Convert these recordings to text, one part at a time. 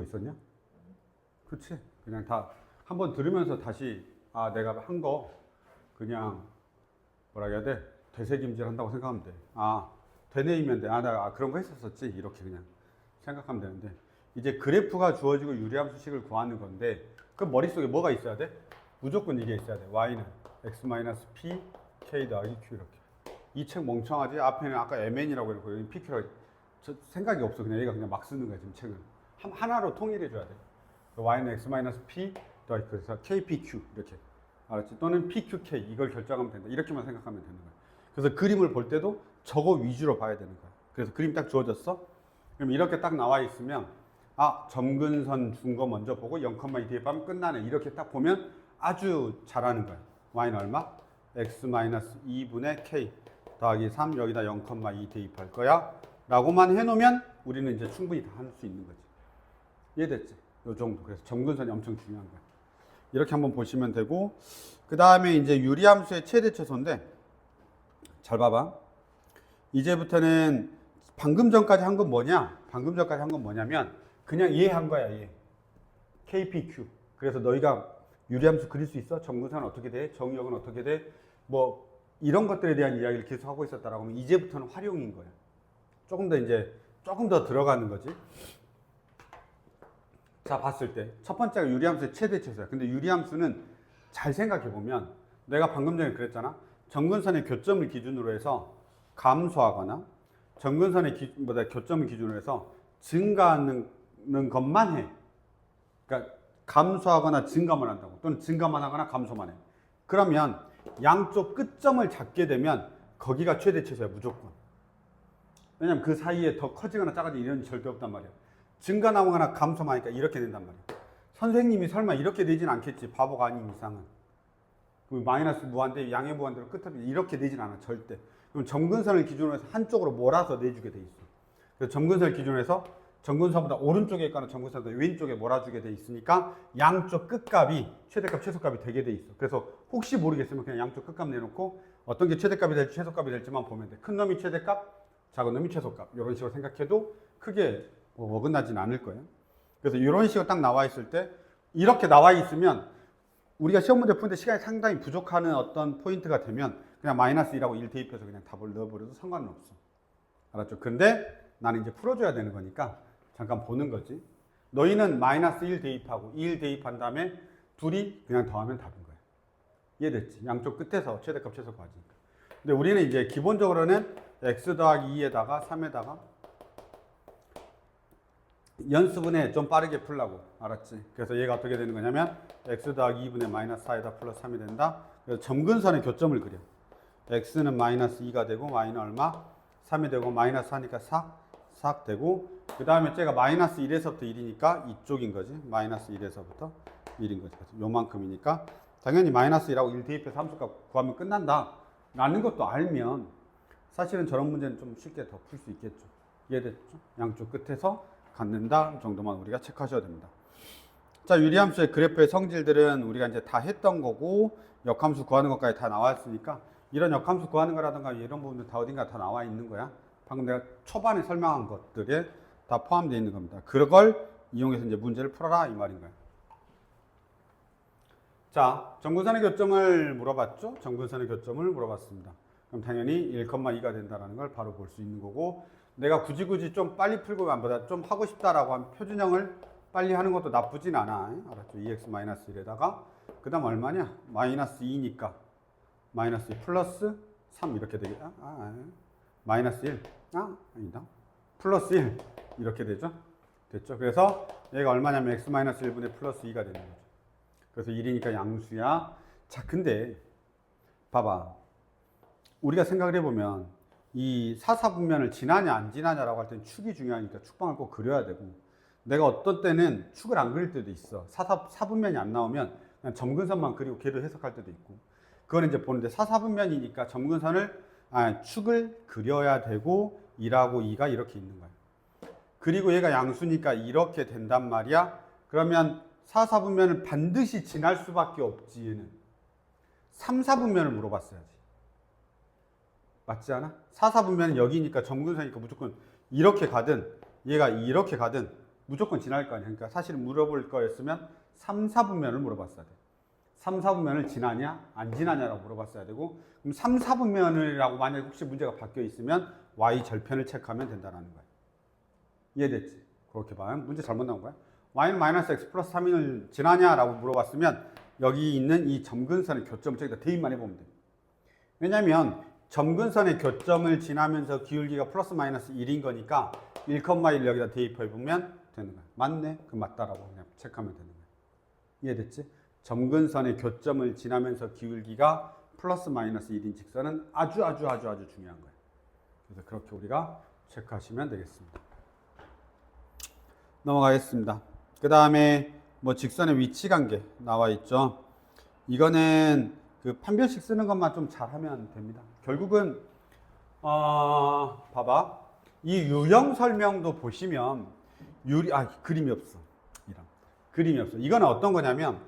거 있었냐? 그치? 그냥 다 한번 들으면서 다시 내가 한 거 그냥 뭐라 해야 돼? 되새김질 한다고 생각하면 돼. 되뇌이면 돼. 나 그런 거 했었었지. 이렇게 그냥 생각하면 되는데 이제 그래프가 주어지고 유리함수식을 구하는 건데 그 머릿속에 뭐가 있어야 돼? 무조건 이게 있어야 돼. y는 x-p k 더하기 q 이렇게. 이 책 멍청하지? 앞에는 아까 mn이라고 했고 여기 pq라고 저 생각이 없어. 그냥 얘가 그냥 막 쓰는 거야 지금 책을. 하나로 통일해 줘야 돼. y는 x-p 더하기 그래서 kpq 이렇게. 알았지? 또는 pqk 이걸 결정하면 된다. 이렇게만 생각하면 되는 거야. 그래서 그림을 볼 때도 저거 위주로 봐야 되는 거야. 그래서 그림 딱 주어졌어? 그럼 이렇게 딱 나와 있으면 점근선 준 거 먼저 보고 0,2 대입하면 끝나네. 이렇게 딱 보면 아주 잘하는 거야. y는 얼마? x-2분의 k 더하기 3 여기다 0,2 대입할 거야 라고만 해놓으면 우리는 이제 충분히 다 할 수 있는 거지. 이해됐지? 요 정도. 그래서 점근선이 엄청 중요한 거야. 이렇게 한번 보시면 되고 그 다음에 이제 유리함수의 최대최소인데 잘 봐봐. 이제부터는 방금 전까지 한 건 뭐냐? 방금 전까지 한 건 뭐냐면 그냥 이해한 거야. 얘. KPQ. 그래서 너희가 유리함수 그릴 수 있어? 점근선은 어떻게 돼? 정의역은 어떻게 돼? 뭐 이런 것들에 대한 이야기를 계속 하고 있었다라고 하면 이제부터는 활용인 거야. 조금 더 들어가는 거지. 자, 봤을 때 첫 번째가 유리함수의 최대최소야. 근데 유리함수는 잘 생각해 보면 내가 방금 전에 그랬잖아. 점근선의 교점을 기준으로 해서 감소하거나 점근선의 교점을 기준으로 해서 증가하는 것만 해. 그러니까 감소하거나 증가만 한다고. 또는 증가만 하거나 감소만 해. 그러면 양쪽 끝점을 잡게 되면 거기가 최대최소야 무조건. 왜냐면 그 사이에 더 커지거나 작아지는 이런 일이 절대 없단 말이야. 증가나거나 감소만 하니까 이렇게 된단 말이야. 선생님이 설마 이렇게 되진 않겠지. 바보가 아닌 이상은. 마이너스 무한대, 양의 무한대로 끝을 이렇게 되진 않아. 절대. 그럼 점근선을 기준으로 해서 한쪽으로 몰아서 내주게 돼 있어. 그래서 점근선을 기준으로 해서 점근선보다 오른쪽에 있거나 점근선보다 왼쪽에 몰아주게 돼 있으니까 양쪽 끝값이 최대값, 최소값이 되게 돼 있어. 그래서 혹시 모르겠으면 그냥 양쪽 끝값 내놓고 어떤 게 최대값이 될지 최소값이 될지만 보면 돼. 큰 놈이 최대값, 작은 놈이 최소값. 이런 식으로 생각해도 크게 어긋나진 않을 거예요. 그래서 이런 식으로 딱 나와 있을 때 이렇게 나와 있으면 우리가 시험 문제 푸는데 시간이 상당히 부족하는 어떤 포인트가 되면 그냥 마이너스 1하고 1 대입해서 그냥 답을 넣어버려도 상관은 없어. 알았죠? 근데 나는 이제 풀어줘야 되는 거니까 잠깐 보는 거지. 너희는 마이너스 1 대입하고 1 대입한 다음에 둘이 그냥 더하면 답인 거야. 이해됐지? 양쪽 끝에서 최대값 최소값 가지니까. 근데 우리는 이제 기본적으로는 x 더하기 2에다가 3에다가 연수분해 좀 빠르게 풀라고. 알았지? 그래서 얘가 어떻게 되는 거냐면 x 더하기 2분의 마이너스 4에다 플러스 3이 된다. 그래서 점근선의 교점을 그려. x는 마이너스 2가 되고 y는 얼마? 3이 되고 마이너스 4니까 4 되고 그 다음에 쟤가 마이너스 1에서부터 1이니까 이쪽인 거지. 마이너스 1에서부터 1인 거지. 요만큼이니까 당연히 마이너스 1하고 1 대입해서 함수값 구하면 끝난다 라는 것도 알면 사실은 저런 문제는 좀 쉽게 더 풀 수 있겠죠. 이해됐죠? 양쪽 끝에서 갖는다 정도만 우리가 체크하셔야 됩니다. 자, 유리함수의 그래프의 성질들은 우리가 이제 다 했던 거고 역함수 구하는 것까지 다 나왔으니까 이런 역함수 구하는 거라든가 이런 부분들 다 어딘가 다 나와 있는 거야. 방금 내가 초반에 설명한 것들에 다 포함되어 있는 겁니다. 그걸 이용해서 이제 문제를 풀어라 이 말인 거야. 자, 점근선의 교점을 물어봤죠? 점근선의 교점을 물어봤습니다. 그럼 당연히 1,2가 된다는 걸 바로 볼 수 있는 거고 내가 굳이 좀 빨리 풀고 안보다 좀 하고 싶다라고 하면 표준형을 빨리 하는 것도 나쁘진 않아. 알았죠? 2x-1에다가 그 다음 얼마냐? 마이너스 2니까 마이너스 2 플러스 3 이렇게 되겠다. 마이너스 1 아니다. 플러스 1 이렇게 되죠? 됐죠? 그래서 얘가 얼마냐면 x-1분의 플러스 2가 되는 거죠. 그래서 1이니까 양수야. 자, 근데 봐봐. 우리가 생각을 해보면 이 사사분면을 지나냐 안 지나냐라고 할 때는 축이 중요하니까 축방을 꼭 그려야 되고 내가 어떤 때는 축을 안 그릴 때도 있어. 사분면이 안 나오면 그냥 점근선만 그리고 걔로 해석할 때도 있고 그건 이제 보는데 사사분면이니까 점근선을 축을 그려야 되고 1하고 2가 이렇게 있는 거야. 그리고 얘가 양수니까 이렇게 된단 말이야. 그러면 사사분면을 반드시 지날 수밖에 없지. 얘는 3사분면을 물어봤어야지. 맞지 않아? 사사분면은 여기니까 점근선이니까 무조건 이렇게 가든 얘가 이렇게 가든 무조건 지날 거 아니야. 그러니까 사실 물어볼 거였으면 3, 4분면을 물어봤어야 돼. 3, 4분면을 지나냐 안 지나냐라고 물어봤어야 되고, 그럼 3, 4분면이라고 만약에 혹시 문제가 바뀌어 있으면 y 절편을 체크하면 된다는 거야. 이해됐지? 그렇게 봐요. 문제 잘못 나온 거야. y는 마이너스 x 플러스 3을 지나냐라고 물어봤으면 여기 있는 이 점근선의 교점을 저기다 대입만 해보면 돼. 왜냐면 점근선의 교점을 지나면서 기울기가 플러스 마이너스 1인 거니까 1,1 여기다 대입해보면 되는 거야. 맞네? 그럼 맞다라고 그냥 체크하면 되는 거야. 이해됐지? 점근선의 교점을 지나면서 기울기가 플러스 마이너스 1인 직선은 아주 중요한 거야. 그래서 그렇게 우리가 체크하시면 되겠습니다. 넘어가겠습니다. 그 다음에 뭐 직선의 위치 관계 나와 있죠. 이거는 그 판별식 쓰는 것만 좀 잘하면 됩니다. 결국은 봐봐. 이 유형 설명도 보시면 그림이 없어. 이런 그림이 없어. 이건 어떤 거냐면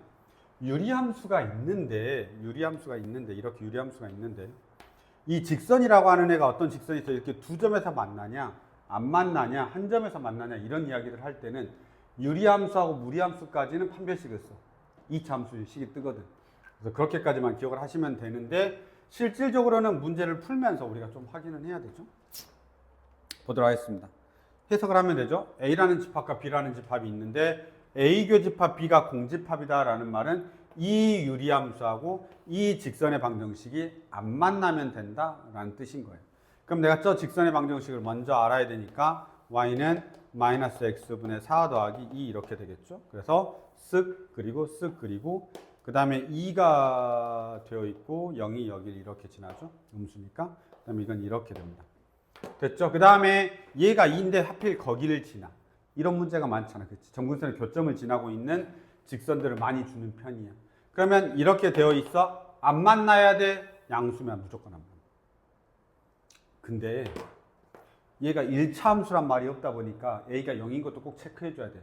유리함수가 있는데 이렇게 유리함수가 있는데 이 직선이라고 하는 애가 어떤 직선이 이렇게 두 점에서 만나냐 안 만나냐 한 점에서 만나냐 이런 이야기를 할 때는 유리함수하고 무리함수까지는 판별식을 써. 2차 함수식이 뜨거든. 그래서 그렇게까지만 기억을 하시면 되는데 실질적으로는 문제를 풀면서 우리가 좀 확인은 해야 되죠. 보도록 하겠습니다. 해석을 하면 되죠. A라는 집합과 B라는 집합이 있는데 A 교집합 B가 공집합이다라는 말은 이 유리함수하고 이 직선의 방정식이 안 만나면 된다라는 뜻인 거예요. 그럼 내가 저 직선의 방정식을 먼저 알아야 되니까 y는 마이너스 x분의 4 더하기 2 이렇게 되겠죠. 그래서 쓱 그리고 그 다음에 2가 되어 있고 0이 여기를 이렇게 지나죠. 음수니까. 그 다음에 이건 이렇게 됩니다. 됐죠? 그 다음에 얘가 2인데 하필 거기를 지나. 이런 문제가 많잖아. 그치? 점근선의 교점을 지나고 있는 직선들을 많이 주는 편이야. 그러면 이렇게 되어 있어. 안 만나야 돼. 양수면 무조건 안 만나. 근데 얘가 1차 함수란 말이 없다 보니까 A가 0인 것도 꼭 체크해 줘야 돼.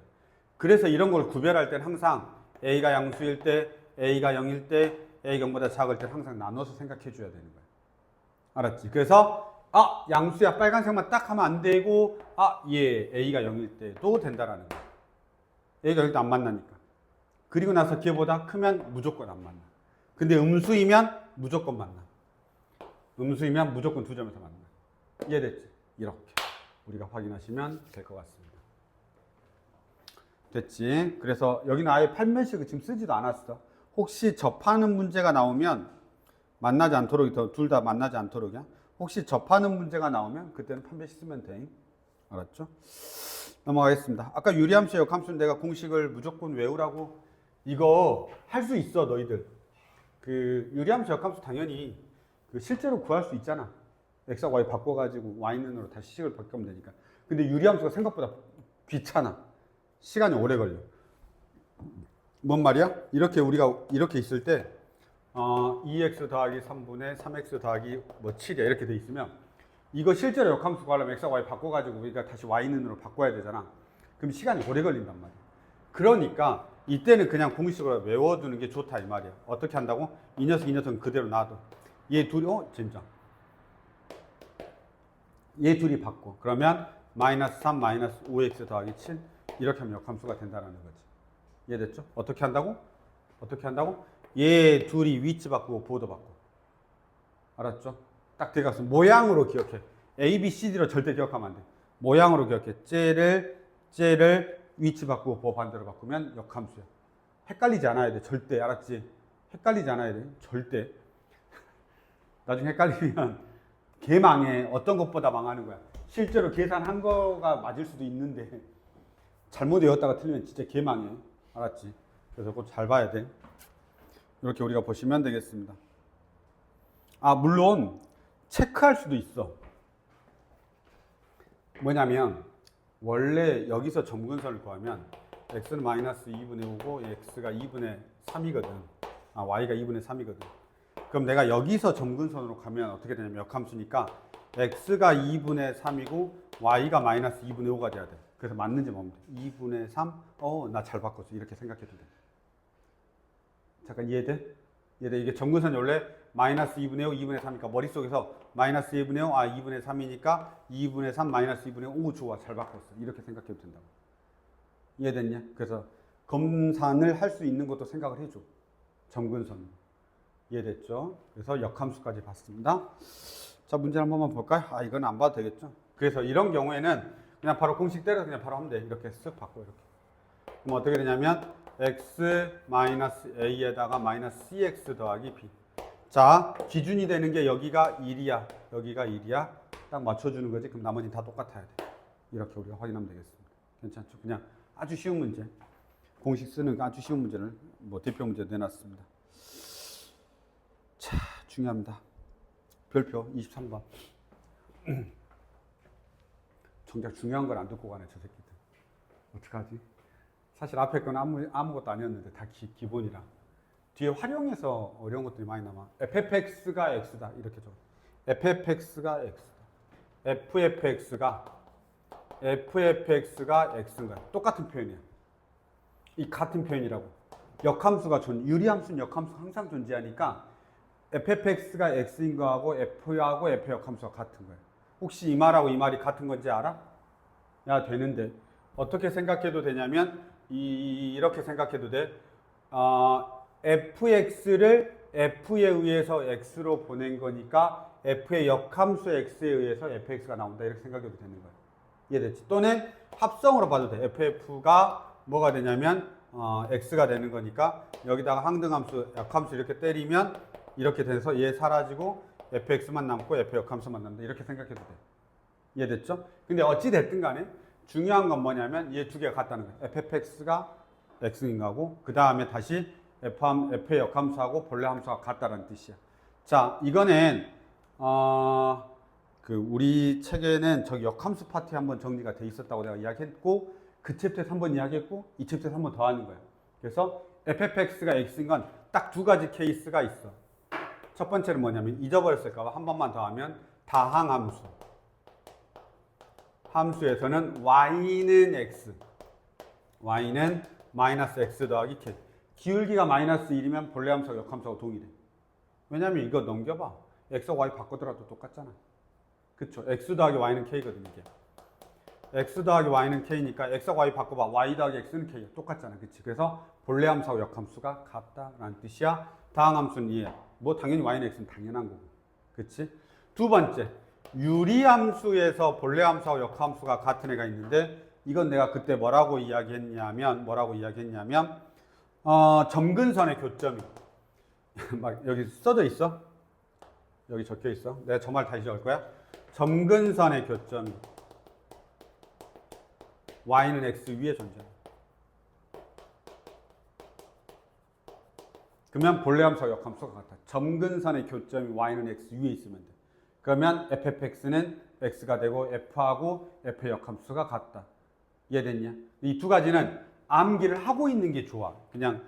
그래서 이런 걸 구별할 때는 항상 A가 양수일 때, A가 0일 때, A가 0보다 작을 때 항상 나눠서 생각해 줘야 되는 거야. 알았지? 그래서 양수야 빨간색만 딱 하면 안 되고 A가 0일 때도 된다라는 거야. A가 0일 때 안 만나니까. 그리고 나서 걔보다 크면 무조건 안 만나. 근데 음수이면 무조건 만나. 음수이면 무조건 두 점에서 만나. 이해됐지? 이렇게 우리가 확인하시면 될 것 같습니다. 됐지? 그래서 여기는 아예 판별식을 지금 쓰지도 않았어. 혹시 접하는 문제가 나오면 만나지 않도록, 둘 다 만나지 않도록이야. 혹시 접하는 문제가 나오면 그때는 판별식 쓰면 돼. 알았죠? 넘어가겠습니다. 아까 유리함수, 역함수는 내가 공식을 무조건 외우라고 이거 할 수 있어 너희들. 그 유리함수, 역함수 당연히 그 실제로 구할 수 있잖아. x하고 y 바꿔가지고 y는으로 다시 식을 바꾸면 되니까. 근데 유리함수가 생각보다 귀찮아. 시간이 오래 걸려. 뭔 말이야? 이렇게 우리가 이렇게 있을 때 2x 더하기 3분의 3x 더하기 뭐 7이야 이렇게 돼 있으면 이거 실제로 역함수 구하려면 x하고 y 바꿔가지고 우리가 다시 y는으로 바꿔야 되잖아. 그럼 시간이 오래 걸린단 말이야. 그러니까 이때는 그냥 공식으로 외워두는 게 좋다 이 말이야. 어떻게 한다고? 이 녀석은 그대로 놔둬. 얘 둘이 진짜 얘 둘이 바꿔. 그러면 마이너스 3 마이너스 5x 더하기 7 이렇게 하면 역함수가 된다는 거지. 이해됐죠? 어떻게 한다고? 얘 둘이 위치 바꾸고 보도 바꿔. 알았죠? 딱 들어가서 모양으로 기억해. A, B, C, D로 절대 기억하면 안 돼. 모양으로 기억해. 쟤를 위치 바꾸고 보 반대로 바꾸면 역함수야. 헷갈리지 않아야 돼. 절대. 알았지? 헷갈리지 않아야 돼. 절대. 나중에 헷갈리면 개망해. 어떤 것보다 망하는 거야. 실제로 계산한 거가 맞을 수도 있는데 잘못 외웠다가 틀리면 진짜 개망해. 알았지? 그래서 그거 잘 봐야 돼. 이렇게 우리가 보시면 되겠습니다. 물론 체크할 수도 있어. 뭐냐면 원래 여기서 점근선을 구하면 x는 마이너스 2분의 5고 x가 2분의 3이거든. y가 2분의 3이거든. 그럼 내가 여기서 점근선으로 가면 어떻게 되냐면 역함수니까 x가 2분의 3이고 y가 마이너스 2분의 5가 돼야 돼. 그래서 맞는지 보면 돼. 2분의 3? 나 잘 바꿨어. 이렇게 생각해도 돼. 잠깐 이해돼? 이게 점근선이 원래 마이너스 2분의 5, 2분의 3이니까 머릿속에서 마이너스 2분의 5, 2분의 3이니까 2분의 3, 마이너스 2분의 5 좋아. 잘 바꿨어. 이렇게 생각해도 된다고. 이해됐냐? 그래서 검산을 할 수 있는 것도 생각을 해줘. 점근선. 이해됐죠? 그래서 역함수까지 봤습니다. 자, 문제 한 번만 볼까요? 아, 이건 안 봐도 되겠죠? 그래서 이런 경우에는 그냥 바로 공식 때려서 그냥 바로 하면 돼. 이렇게 쓱 바꿔, 이렇게. 그럼 어떻게 되냐면, x-a에다가 마이너스 cx 더하기 b. 자, 기준이 되는 게 여기가 1이야. 여기가 1이야. 딱 맞춰주는 거지. 그럼 나머지는 다 똑같아야 돼. 이렇게 우리가 확인하면 되겠습니다. 괜찮죠? 그냥 아주 쉬운 문제. 공식 쓰는 아주 쉬운 문제를 뭐 대표 문제 내놨습니다. 자, 중요합니다. 별표 23번. 정작 중요한 걸 안 듣고 가네, 저 새끼들. 어떡하지? 사실 앞에 건 아무것도 아니었는데 다 기본이라. 뒤에 활용해서 어려운 것들이 많이 남아. fx가 x다. 이렇게 적어. fx가 x다. fx가 x인 거야. 똑같은 표현이야. 이 같은 표현이라고. 역함수가 유리함수는 역함수가 항상 존재하니까 fx가 x인 거하고 f하고 f 역함수가 같은 거야. 혹시 이 말하고 이 말이 같은 건지 알아? 야, 되는데. 어떻게 생각해도 되냐면 이렇게 생각해도 돼. fx를 f에 의해서 x로 보낸 거니까 f의 역함수 x에 의해서 fx가 나온다. 이렇게 생각해도 되는 거야. 이해됐지? 또는 합성으로 봐도 돼. ff가 뭐가 되냐면 x가 되는 거니까 여기다가 항등함수, 역함수 이렇게 때리면 이렇게 돼서 얘 사라지고 fx만 남고 f 역함수만 남는다. 이렇게 생각해도 돼. 이해됐죠? 근데 어찌 됐든 간에 중요한 건 뭐냐면 얘 두 개가 같다는 거야. fx가 x인 거고 그 다음에 다시 f의 역함수하고 본래 함수가 같다는 뜻이야. 자, 이거는 우리 책에는 저기 역함수 파트에 한번 정리가 돼 있었다고 내가 이야기했고 그 챕터에서 한번 이야기했고 이 챕터에서 한번 더 하는 거야. 그래서 fx가 x인 건 딱 두 가지 케이스가 있어. 첫 번째는 뭐냐면 잊어버렸을까 봐 한 번만 더 하면 다항함수. 함수에서는 y는 x, y는 마이너스 x 더하기 k. 기울기가 마이너스 1이면 본래 함수하고 역함수하고 동일해. 왜냐면 이거 넘겨봐. x와 y 바꾸더라도 똑같잖아. 그쵸? x 더하기 y는 k거든 이게. x 더하기 y는 k니까 x와 y 바꿔봐. y 더하기 x는 k야. 똑같잖아. 그치? 그래서 본래 함수하고 역함수가 같다라는 뜻이야. 다항함수는 이해. 뭐 당연히 y는 x는 당연한 거고. 그치? 두 번째. 유리함수에서 본래 함수하고 역함수가 같은 애가 있는데 이건 내가 그때 뭐라고 이야기했냐면 점근선의 교점이 막 여기 써져 있어. 여기 적혀 있어. 내가 저 말 다시 적을 거야. 점근선의 교점이 y는 x 위에 존재해. 그러면 본래 함수와 역함수가 같아. 점근선의 교점이 y는 x 위에 있으면 돼. 그러면 fx는 x가 되고 f하고 f의 역함수가 같다. 이해됐냐? 이 두 가지는 암기를 하고 있는 게 좋아. 그냥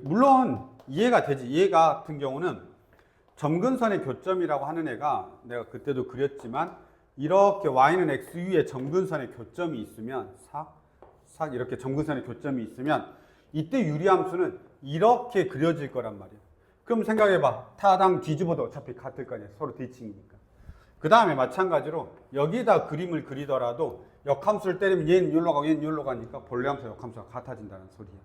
물론 이해가 되지. 얘 같은 경우는 점근선의 교점이라고 하는 애가 내가 그때도 그렸지만 이렇게 y는 x 위에 점근선의 교점이 있으면 싹 이렇게 점근선의 교점이 있으면 이때 유리함수는 이렇게 그려질 거란 말이야. 그럼 생각해봐. 타당 뒤집어도 어차피 같을 거 아니야. 서로 대칭이니까. 그 다음에 마찬가지로 여기다 그림을 그리더라도 역함수를 때리면 얘는 여기로 가고 얘는 여기로 가니까 본래 함수와 역함수가 같아진다는 소리야.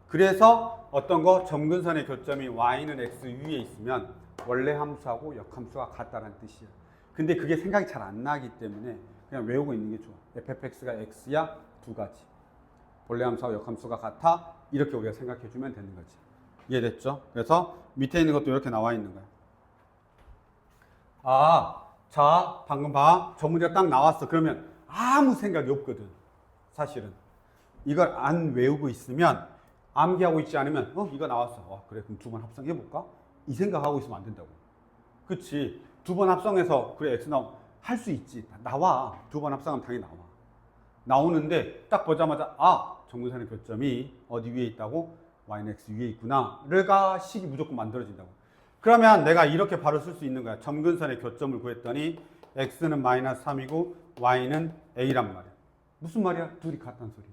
그래서 어떤 거 점근선의 교점이 y는 x 위에 있으면 원래 함수하고 역함수가 같다는 뜻이야. 근데 그게 생각이 잘 안 나기 때문에 그냥 외우고 있는 게 좋아. fx가 x야 두 가지. 본래 함수하고 역함수가 같아. 이렇게 우리가 생각해 주면 되는 거지. 이해됐죠? 그래서 밑에 있는 것도 이렇게 나와 있는 거야. 자, 방금 봐. 저 문제가 딱 나왔어. 그러면 아무 생각이 없거든. 사실은. 이걸 안 외우고 있으면, 암기하고 있지 않으면, 이거 나왔어. 그래, 그럼 두 번 합성해볼까? 이 생각하고 있으면 안 된다고. 그치. 두 번 합성해서, 그래, x 할 수 있지. 나와. 두 번 합성하면 당연히 나와. 나오는데, 딱 보자마자, 점근선의 교점이 어디 위에 있다고? y는 x 위에 있구나. 가 식이 무조건 만들어진다고. 그러면 내가 이렇게 바로 쓸 수 있는 거야. 점근선의 교점을 구했더니 x는 마이너스 3이고 y는 a란 말이야. 무슨 말이야? 둘이 같다는 소리야.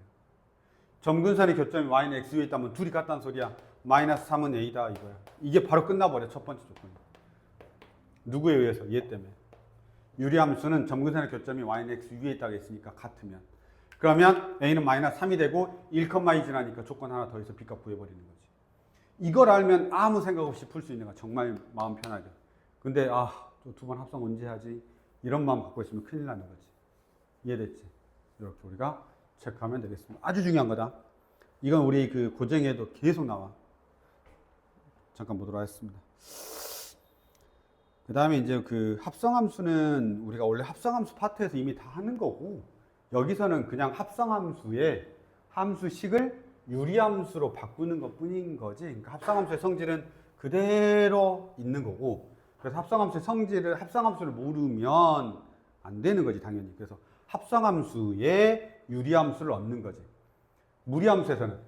점근선의 교점이 y는 x 위에 있다면 둘이 같다는 소리야. 마이너스 3은 a다 이거야. 이게 바로 끝나버려. 첫 번째 조건. 누구에 의해서? 얘 때문에. 유리함수는 점근선의 교점이 y는 x 위에 있다고 했으니까 같으면. 그러면 a는 마이너스 3이 되고 1,2 지나니까 조건 하나 더해서 b값 구해버리는 거지. 이걸 알면 아무 생각 없이 풀 수 있는 거야. 정말 마음 편하게. 근데 두 번 합성 언제 하지? 이런 마음 갖고 있으면 큰일 나는 거지. 이해됐지? 이렇게 우리가 체크하면 되겠습니다. 아주 중요한 거다. 이건 우리 그 고쟁이에도 계속 나와. 잠깐 보도록 하겠습니다. 그 다음에 이제 그 합성함수는 우리가 원래 합성함수 파트에서 이미 다 하는 거고, 여기서는 그냥 합성함수의 함수식을 유리함수로 바꾸는 것 뿐인 거지. 그러니까 합성함수의 성질은 그대로 있는 거고, 그래서 합성함수를 모르면 안 되는 거지, 당연히. 그래서 합성함수의 유리함수를 얻는 거지. 무리함수에서는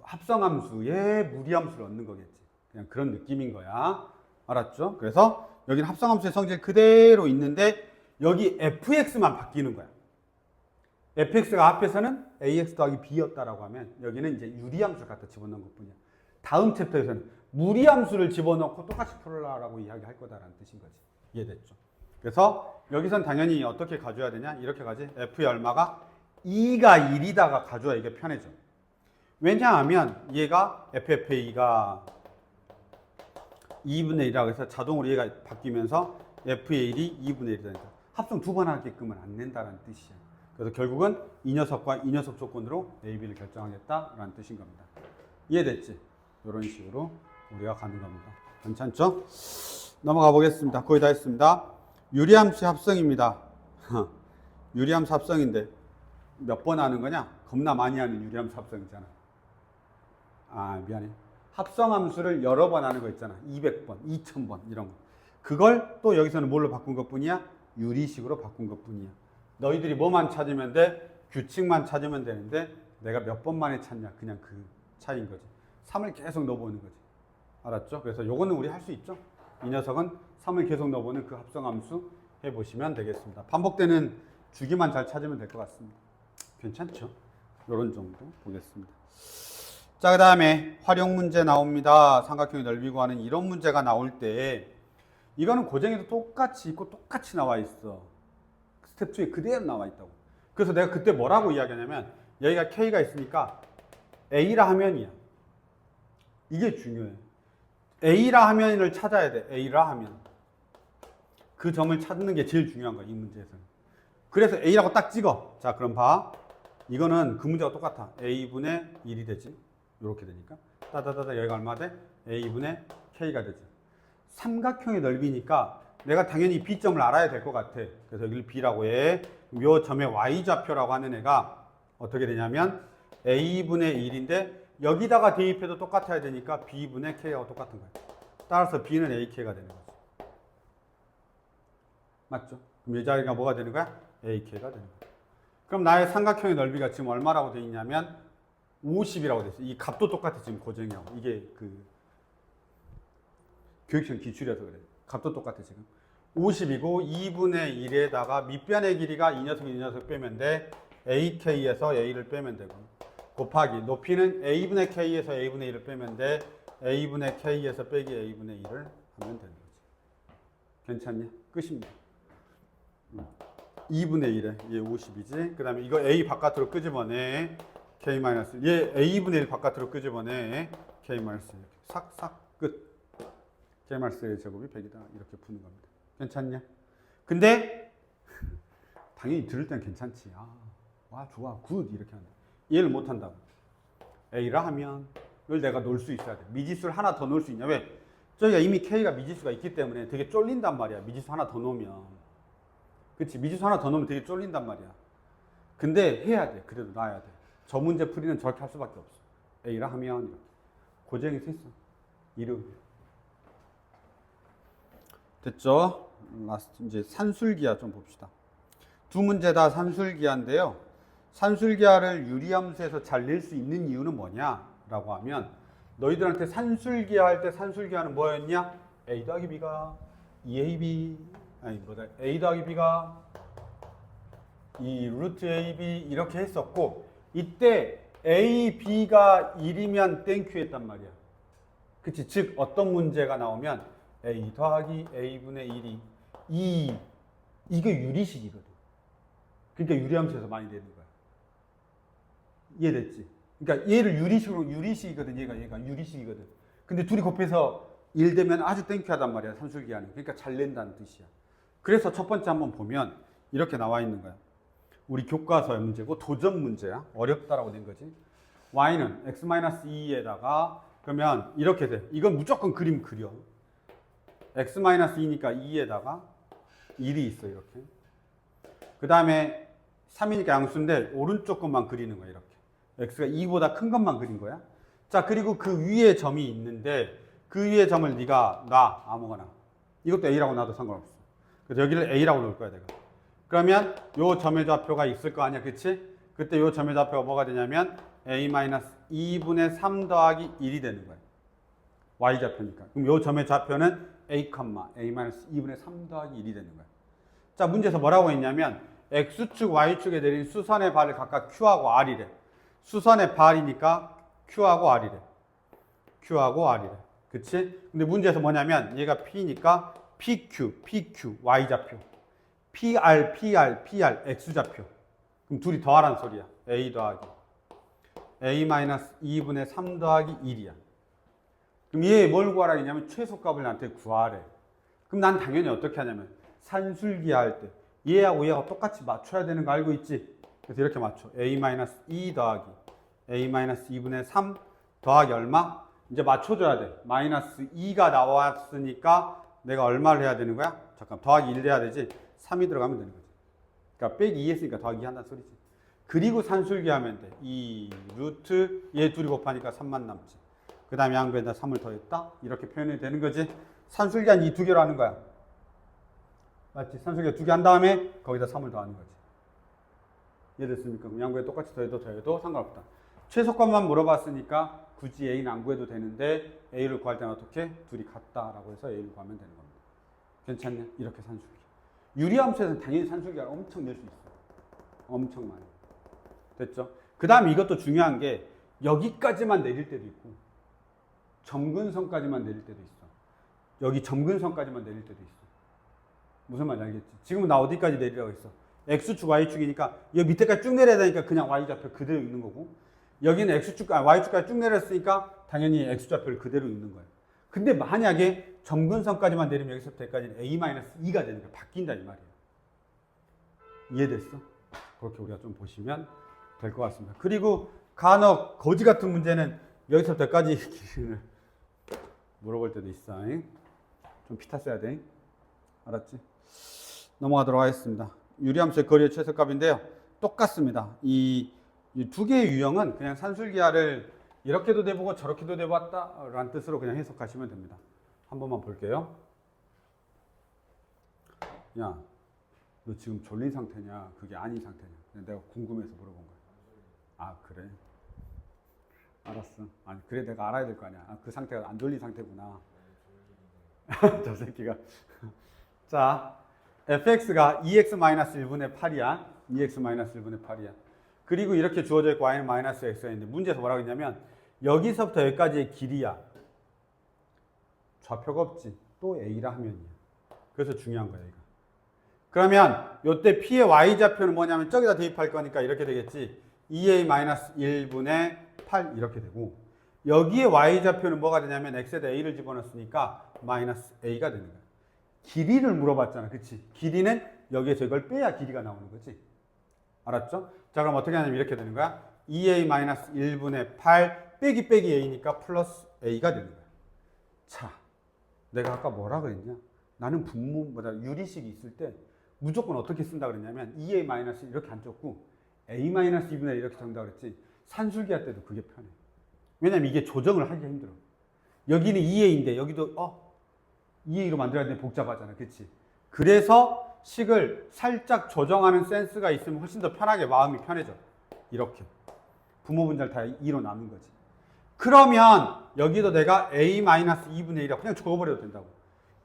합성함수의 무리함수를 얻는 거겠지. 그냥 그런 느낌인 거야. 알았죠? 그래서 여기는 합성함수의 성질 그대로 있는데 여기 fx만 바뀌는 거야. fx가 앞에서는 ax 더하기 b였다라고 하면 여기는 이제 유리함수를 갖다 집어넣은 것 뿐이야. 다음 챕터에서는 무리함수를 집어넣고 똑같이 풀어라라고 이야기할 거다라는 뜻인 거지. 이해됐죠? 그래서 여기선 당연히 어떻게 가져야 되냐? 이렇게 가지. f의 얼마가 2가 1이다가 가져야 이게 편해져. 왜냐하면 얘가 ffA가 2분의 1이라고 해서 자동으로 얘가 바뀌면서 f의 1이 2분의 1이니까 합성 두 번 하게끔은 안 낸다는 뜻이야. 그래서 결국은 이 녀석과 이 녀석 조건으로 A, B를 결정하겠다라는 뜻인 겁니다. 이해됐지? 이런 식으로 우리가 가는 겁니다. 괜찮죠? 넘어가 보겠습니다. 거의 다 했습니다. 유리함수 합성입니다. 유리함수 합성인데 몇 번 하는 거냐? 겁나 많이 하는 유리함수 합성이잖아. 미안해. 합성함수를 여러 번 하는 거 있잖아. 200번, 2000번 이런 거. 그걸 또 여기서는 뭘로 바꾼 것 뿐이야? 유리식으로 바꾼 것 뿐이야. 너희들이 뭐만 찾으면 돼? 규칙만 찾으면 되는데 내가 몇 번 만에 찾냐? 그냥 그 차이인 거지. 3을 계속 넣어보는 거지. 알았죠? 그래서 요거는 우리 할 수 있죠? 이 녀석은 3을 계속 넣어보는 그 합성함수 해보시면 되겠습니다. 반복되는 주기만 잘 찾으면 될 것 같습니다. 괜찮죠? 요런 정도 보겠습니다. 자, 그 다음에 활용 문제 나옵니다. 삼각형의 넓이 구하는 이런 문제가 나올 때 이거는 고쟁이도 똑같이 있고 똑같이 나와 있어. 스텝 2에 그대로 나와 있다고. 그래서 내가 그때 뭐라고 이야기하냐면 여기가 K가 있으니까 A라 하면이야. 이게 중요해. A라 하면을 찾아야 돼. A라 하면. 그 점을 찾는 게 제일 중요한 거야, 이 문제에서는. 그래서 A라고 딱 찍어. 자, 그럼 봐. 이거는 그 문제가 똑같아. A분의 1이 되지. 이렇게 되니까. 따다다다 여기가 얼마 돼? A분의 K가 되지. 삼각형의 넓이니까 내가 당연히 B점을 알아야 될 것 같아. 그래서 여기를 B라고 해. 이 점의 Y좌표라고 하는 애가 어떻게 되냐면 A분의 1인데 여기다가 대입해도 똑같아야 되니까 B분의 K하고 똑같은 거야. 따라서 B는 AK가 되는 거지. 맞죠? 그럼 이 자리가 뭐가 되는 거야? AK가 되는 거야. 그럼 나의 삼각형의 넓이가 지금 얼마라고 되어 있냐면 50이라고 되어 있어. 이 값도 똑같아 지금 고정이하고. 이게 그 교육시험 기출이어서 그래. 값도 똑같아 지금. 50이고 2분의 1에다가 밑변의 길이가 이 녀석 빼면 돼. AK에서 A를 빼면 되고. 곱하기 높이는 A분의 K에서 A분의 1을 빼면 돼. A분의 K에서 빼기 A분의 1을 하면 되는 거지. 괜찮냐? 끝입니다. 2분의 1에 얘 50이지. 그 다음에 이거 A 바깥으로 끄집어내. K 마이너스. 얘 A분의 1 바깥으로 끄집어내. K 마이너스. 싹싹 끝. K 마이너스 제곱이 100이다. 이렇게 푸는 겁니다. 괜찮냐? 근데 당연히 들을 땐 괜찮지. 와 좋아 굿 이렇게 한다. 이해를 못 한다고. A라 하면 이걸 내가 놓을 수 있어야 돼. 미지수를 하나 더 놓을 수 있냐? 왜? 저희가 이미 K가 미지수가 있기 때문에 되게 쫄린단 말이야. 미지수 하나 더 놓으면. 그치? 미지수 하나 더 놓으면 되게 쫄린단 말이야. 근데 해야 돼. 그래도 놔야 돼. 저 문제 풀이는 저렇게 할 수밖에 없어. A라 하면 이렇게. 고정해서 했어. 이름. 됐죠? 라스트 이제 산술기하 좀 봅시다. 두 문제 다 산술기하인데요. 산술기하를 유리함수에서 잘 낼 수 있는 이유는 뭐냐라고 하면 너희들한테 산술기하 할 때 산술기하는 뭐였냐? A 더하기 B가 2AB A 더하기 B가 2 루트 AB 이렇게 했었고 이때 A, B가 1이면 땡큐 했단 말이야. 그치? 즉 어떤 문제가 나오면 A 더하기 A분의 1이 2 이게 유리식이거든. 그러니까 유리함수에서 많이 내는 거야. 이해됐지? 그러니까 얘를 유리식이거든. 얘가 유리식이거든. 근데 둘이 곱해서 1 되면 아주 땡큐하단 말이야. 산술기하는. 그러니까 잘 낸다는 뜻이야. 그래서 첫 번째 한번 보면 이렇게 나와 있는 거야. 우리 교과서의 문제고 도전 문제야. 어렵다라고 된 거지. y는 x-2에다가 그러면 이렇게 돼. 이건 무조건 그림 그려. x-2니까 2에다가 1이 있어. 이렇게. 그 다음에 3이니까 양수인데 오른쪽 것만 그리는 거야. 이렇게. x가 2보다 큰 것만 그린 거야. 자, 그리고 그 위에 점이 있는데 그 위에 점을 네가 놔. 아무거나. 이것도 a라고 놔도 상관없어. 그래서 여기를 a라고 놓을 거야. 내가. 그러면 요 점의 좌표가 있을 거 아니야. 그치? 그때 요 점의 좌표가 뭐가 되냐면 a-2분의 3 더하기 1이 되는 거야. y좌표니까. 그럼 요 점의 좌표는 a,2분의 3 더하기 1이 되는 거야. 자, 문제에서 뭐라고 했냐면 x축, y축에 내린 수선의 발을 각각 q하고 r이래. 수선의 발이니까 q하고 r이래. q하고 r이래. 그치? 근데 문제에서 뭐냐면 얘가 p니까 pq, y좌표. pr, x좌표. 그럼 둘이 더하란 소리야. a 더하기 a-2분의 3 더하기 1이야. 그럼 얘 뭘 구하라 했냐면 최소값을 나한테 구하래. 그럼 난 당연히 어떻게 하냐면 산술기 할 때 얘하고 얘하고 똑같이 맞춰야 되는 거 알고 있지? 그래서 이렇게 맞춰. a-2 더하기 a-2분의 3 더하기 얼마? 이제 맞춰줘야 돼. 마이너스 2가 나왔으니까 내가 얼마를 해야 되는 거야? 잠깐 더하기 1 해야 되지. 3이 들어가면 되는 거지. 그러니까 빼기 2 했으니까 더하기 2 한다는 소리지. 그리고 산술기 하면 돼. 2 루트 얘 둘이 곱하니까 3만 남지. 그 다음에 양변에다 3을 더했다. 이렇게 표현이 되는 거지. 산술기한 이 두 개로 하는 거야. 맞지? 산술기 두 개 한 다음에 거기다 3을 더하는 거지. 이해됐습니까? 그럼 양변에 똑같이 더해도 상관없다. 최소값만 물어봤으니까 굳이 A는 안 구해도 되는데 A를 구할 때는 어떻게? 둘이 같다라고 해서 A를 구하면 되는 겁니다. 괜찮네? 이렇게 산술기. 유리함수에서는 당연히 산술기가 엄청 낼 수 있어. 엄청 많이. 됐죠? 그 다음에 이것도 중요한 게 여기까지만 내릴 때도 있고 점근선까지만 내릴 때도 있어. 여기 점근선까지만 내릴 때도 있어. 무슨 말인지 알겠지? 지금은 나 어디까지 내리라고 했어? X축, Y축이니까 여기 밑에까지 쭉 내려야 되니까 그냥 Y좌표 그대로 있는 거고 여기는 X축, Y축까지 쭉 내렸으니까 당연히 X좌표를 그대로 있는 거예요. 근데 만약에 점근선까지만 내리면 여기서부터 여기까지는 A-2가 되는 거야. 바뀐다 이 말이에요. 이해됐어? 그렇게 우리가 좀 보시면 될 것 같습니다. 그리고 간혹 거지 같은 문제는 여기서부터 여기까지 길이를 물어볼 때도 있어. 좀 피타 써야 돼. 알았지? 넘어가도록 하겠습니다. 유리함수의 거리의 최소값인데요. 똑같습니다. 이 두 개의 유형은 그냥 산술기하를 이렇게도 내보고 저렇게도 내봤다 라는 뜻으로 그냥 해석하시면 됩니다. 한 번만 볼게요. 야, 너 지금 졸린 상태냐? 그게 아닌 상태냐? 내가 궁금해서 물어본 거야. 아, 그래? 알았어. 아니, 그래 내가 알아야 될 거 아니야. 아, 그 상태가 안 졸린 상태구나. 저 새끼가. 자, fx가 2x-1분의 8이야. 2x-1분의 8이야. 그리고 이렇게 주어져 있고 y는 마이너스 x가 있는데 문제에서 뭐라고 했냐면 여기서부터 여기까지의 길이야. 좌표가 없지. 또 a라 하면이야. 그래서 중요한 거야, 이거. 그러면 이때 p의 y좌표는 뭐냐면 저기다 대입할 거니까 이렇게 되겠지. 2a-1분의 8 이렇게 되고 여기에 y좌표는 뭐가 되냐면 x에다 a를 집어넣었으니까 마이너스 a가 되는 거야. 길이를 물어봤잖아. 그치? 길이는 여기에서 이걸 빼야 길이가 나오는 거지. 알았죠? 자, 그럼 어떻게 하냐면 이렇게 되는 거야. 2a-1분의 8 빼기 a니까 플러스 a가 되는 거야. 자, 내가 아까 뭐라 그랬냐? 나는 유리식이 있을 때 무조건 어떻게 쓴다 그랬냐면 2a- 이렇게 안 적고 a-2분의 이렇게 적는다 그랬지. 산술기 할 때도 그게 편해. 왜냐면 이게 조정을 하기가 힘들어. 여기는 2a인데 여기도 2a로 만들어야 되는데 복잡하잖아. 그치? 그래서 식을 살짝 조정하는 센스가 있으면 훨씬 더 편하게 마음이 편해져. 이렇게. 부모 분자를 다 2로 나눈 거지. 그러면 여기도 내가 a-2분의 1이라고 그냥 적어버려도 된다고.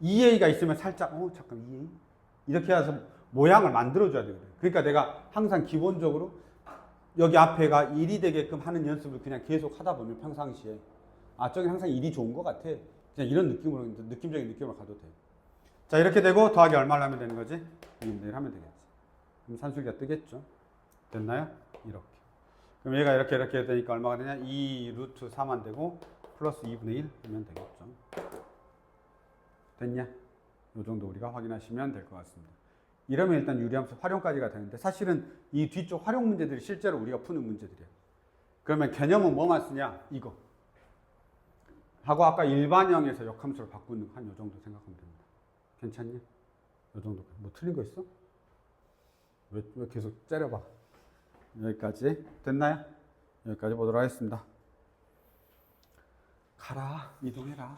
2a가 있으면 살짝 잠깐 2a? 이렇게 해서 모양을 만들어줘야 되거든. 그러니까 내가 항상 기본적으로 여기 앞에가 1이 되게끔 하는 연습을 그냥 계속 하다 보면 평상시에 저기 항상 1이 좋은 것 같아. 그냥 이런 느낌으로, 느낌적인 느낌으로 가도 돼. 자, 이렇게 되고 더하기 얼마를 하면 되는 거지? 2분의 1 하면 되겠지. 그럼 산술기가 뜨겠죠? 됐나요? 이렇게. 그럼 얘가 이렇게 되니까 얼마가 되냐? 2 루트 4만 되고 플러스 2분의 1 하면 되겠죠. 됐냐? 이 정도 우리가 확인하시면 될 것 같습니다. 이러면 일단 유리함수 활용까지가 되는데 사실은 이 뒤쪽 활용 문제들이 실제로 우리가 푸는 문제들이에요. 그러면 개념은 뭐만 쓰냐? 이거. 하고 아까 일반형에서 역함수를 바꾸는 한 요 정도 생각하면 됩니다. 괜찮냐? 요 정도. 뭐 틀린 거 있어? 왜 계속 째려봐. 여기까지 됐나요? 여기까지 보도록 하겠습니다. 가라, 이동해라.